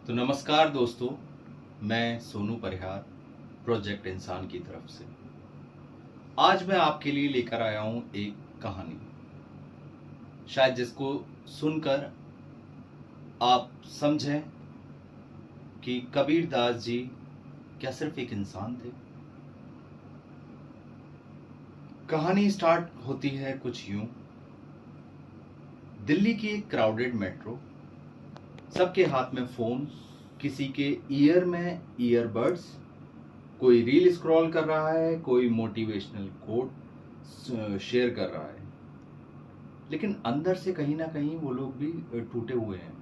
तो नमस्कार दोस्तों, मैं सोनू परिहार प्रोजेक्ट इंसान की तरफ से आज मैं आपके लिए लेकर आया हूं एक कहानी, शायद जिसको सुनकर आप समझें कि कबीर दास जी क्या सिर्फ एक इंसान थे। कहानी स्टार्ट होती है कुछ यूं। दिल्ली की एक क्राउडेड मेट्रो, सबके हाथ में फोन, किसी के ईयर में ईयरबड्स, कोई रील स्क्रॉल कर रहा है, कोई मोटिवेशनल कोट शेयर कर रहा है, लेकिन अंदर से कहीं ना कहीं वो लोग भी टूटे हुए हैं।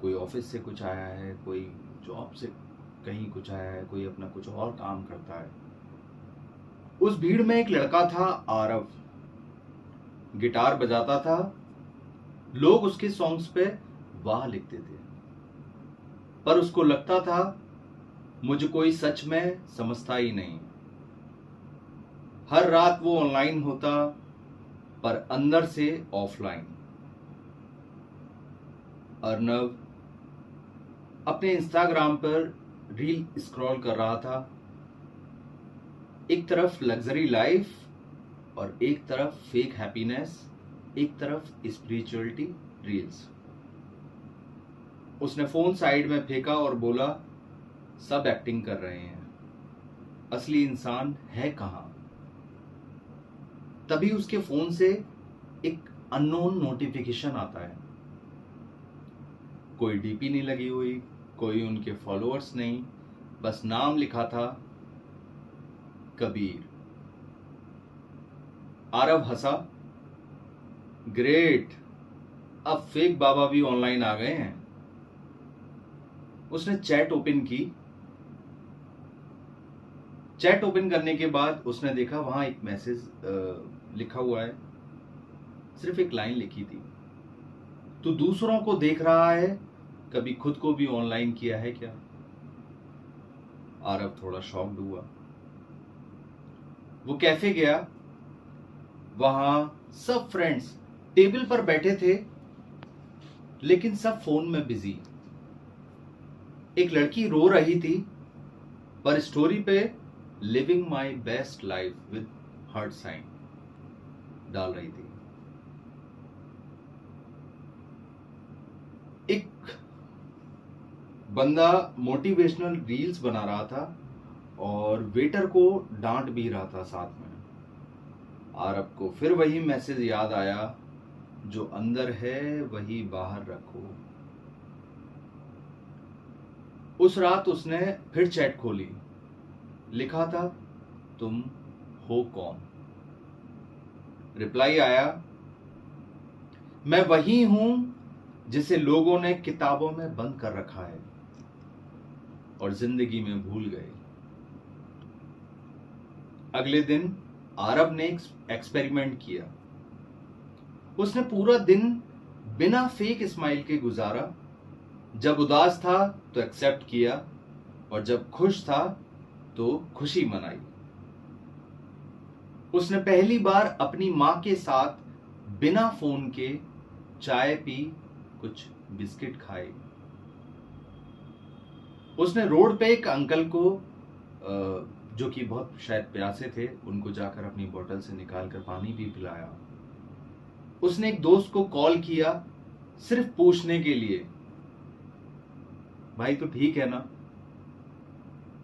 कोई ऑफिस से कुछ आया है, कोई जॉब से कहीं कुछ आया है, कोई अपना कुछ और काम करता है। उस भीड़ में एक लड़का था, आरव। गिटार बजाता था, लोग उसके सॉन्ग्स पे वाह लिखते थे, पर उसको लगता था मुझे कोई सच में समझता ही नहीं। हर रात वो ऑनलाइन होता, पर अंदर से ऑफलाइन। अर्नव अपने इंस्टाग्राम पर रील स्क्रॉल कर रहा था, एक तरफ लग्जरी लाइफ और एक तरफ फेक हैप्पीनेस, एक तरफ स्पिरिचुअलिटी रील्स। उसने फोन साइड में फेंका और बोला, सब एक्टिंग कर रहे हैं, असली इंसान है कहां? तभी उसके फोन से एक अननोन नोटिफिकेशन आता है। कोई डीपी नहीं लगी हुई, कोई उनके फॉलोअर्स नहीं, बस नाम लिखा था, कबीर। आरव हंसा, ग्रेट, अब फेक बाबा भी ऑनलाइन आ गए हैं। उसने चैट ओपन की। चैट ओपन करने के बाद उसने देखा वहां एक मैसेज लिखा हुआ है। सिर्फ एक लाइन लिखी थी, तू दूसरों को देख रहा है, कभी खुद को भी ऑनलाइन किया है क्या? आरव थोड़ा शॉक्ड हुआ। वो कैफे गया। वहां सब फ्रेंड्स टेबल पर बैठे थे, लेकिन सब फोन में बिजी। एक लड़की रो रही थी, पर स्टोरी पे living my best life with heart sign डाल रही थी। एक बंदा मोटिवेशनल रील्स बना रहा था और वेटर को डांट भी रहा था साथ में। आरब को फिर वही मैसेज याद आया, जो अंदर है वही बाहर रखो। उस रात उसने फिर चैट खोली। लिखा था, तुम हो कौन? रिप्लाई आया, मैं वही हूं जिसे लोगों ने किताबों में बंद कर रखा है और जिंदगी में भूल गए। अगले दिन आरब ने एक्सपेरिमेंट किया। उसने पूरा दिन बिना फेक स्माइल के गुजारा। जब उदास था तो एक्सेप्ट किया, और जब खुश था तो खुशी मनाई। उसने पहली बार अपनी मां के साथ बिना फोन के चाय पी, कुछ बिस्किट खाए। उसने रोड पे एक अंकल को, जो कि बहुत शायद प्यासे थे, उनको जाकर अपनी बोतल से निकालकर पानी भी पिलाया। उसने एक दोस्त को कॉल किया, सिर्फ पूछने के लिए, भाई तो ठीक है ना?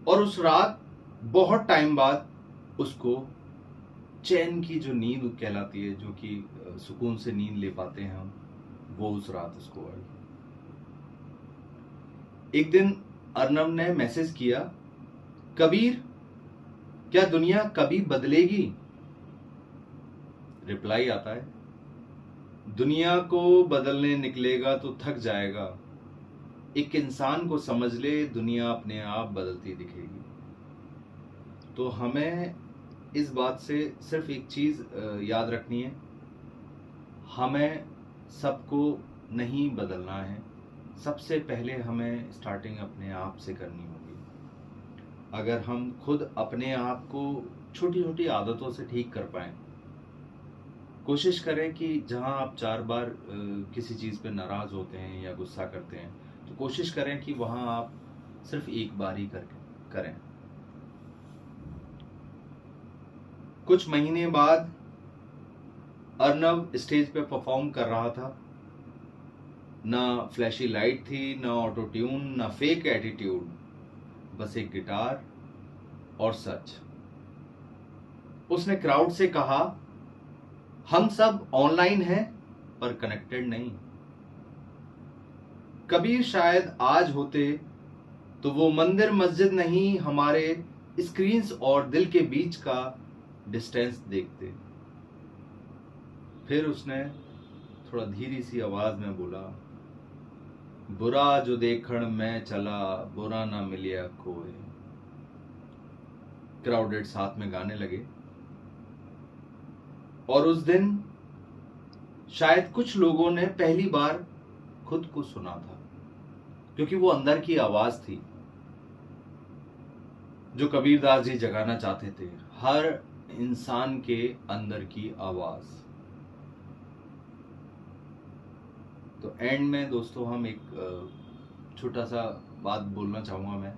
और उस रात बहुत टाइम बाद उसको चैन की जो नींद कहलाती है, जो कि सुकून से नींद ले पाते हैं हम, वो उस रात उसको आई। एक दिन अर्नव ने मैसेज किया, कबीर, क्या दुनिया कभी बदलेगी? रिप्लाई आता है, दुनिया को बदलने निकलेगा तो थक जाएगा। एक इंसान को समझ ले, दुनिया अपने आप बदलती दिखेगी। तो हमें इस बात से सिर्फ एक चीज याद रखनी है, हमें सबको नहीं बदलना है। सबसे पहले हमें स्टार्टिंग अपने आप से करनी होगी। अगर हम खुद अपने आप को छोटी छोटी आदतों से ठीक कर पाएं, कोशिश करें कि जहां आप 4 बार किसी चीज पे नाराज होते हैं या गुस्सा करते हैं, तो कोशिश करें कि वहां आप सिर्फ एक बार ही करें। कुछ महीने बाद अर्नव स्टेज पे परफॉर्म कर रहा था। ना फ्लैशी लाइट थी, ना ऑटो ट्यून, ना फेक एटीट्यूड, बस एक गिटार और सच। उसने क्राउड से कहा, हम सब ऑनलाइन हैं पर कनेक्टेड नहीं। कबीर शायद आज होते तो वो मंदिर मस्जिद नहीं, हमारे स्क्रीन्स और दिल के बीच का डिस्टेंस देखते। फिर उसने थोड़ा धीरी सी आवाज में बोला, बुरा जो देखण मैं चला, बुरा ना मिलिया कोई। क्राउडेड साथ में गाने लगे। और उस दिन शायद कुछ लोगों ने पहली बार खुद को सुना था, क्योंकि वो अंदर की आवाज थी जो कबीरदास जी जगाना चाहते थे, हर इंसान के अंदर की आवाज। तो एंड में दोस्तों हम एक छोटा सा बात बोलना चाहूंगा मैं।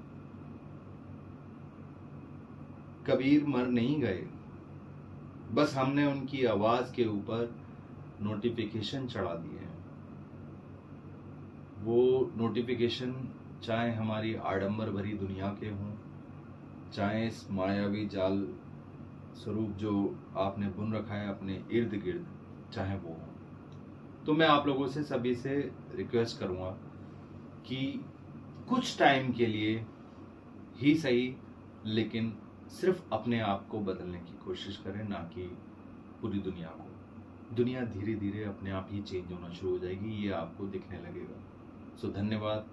कबीर मर नहीं गए, बस हमने उनकी आवाज के ऊपर नोटिफिकेशन चढ़ा दिए हैं। वो नोटिफिकेशन चाहे हमारी आडंबर भरी दुनिया के हों, चाहे इस मायावी जाल स्वरूप जो आपने बुन रखा है अपने इर्द गिर्द, चाहे वो हो। तो मैं आप लोगों से सभी से रिक्वेस्ट करूंगा कि कुछ टाइम के लिए ही सही, लेकिन सिर्फ अपने आप को बदलने की कोशिश करें, ना कि पूरी दुनिया को। दुनिया धीरे धीरे अपने आप ही चेंज होना शुरू हो जाएगी, ये आपको दिखने लगेगा। सो धन्यवाद।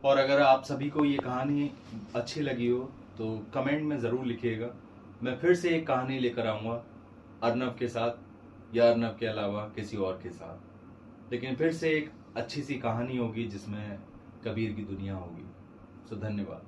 और अगर आप सभी को ये कहानी अच्छी लगी हो तो कमेंट में ज़रूर लिखिएगा। मैं फिर से एक कहानी लेकर आऊँगा अर्नव के साथ, या अर्नव के अलावा किसी और के साथ, लेकिन फिर से एक अच्छी सी कहानी होगी जिसमें कबीर की दुनिया होगी। सो धन्यवाद।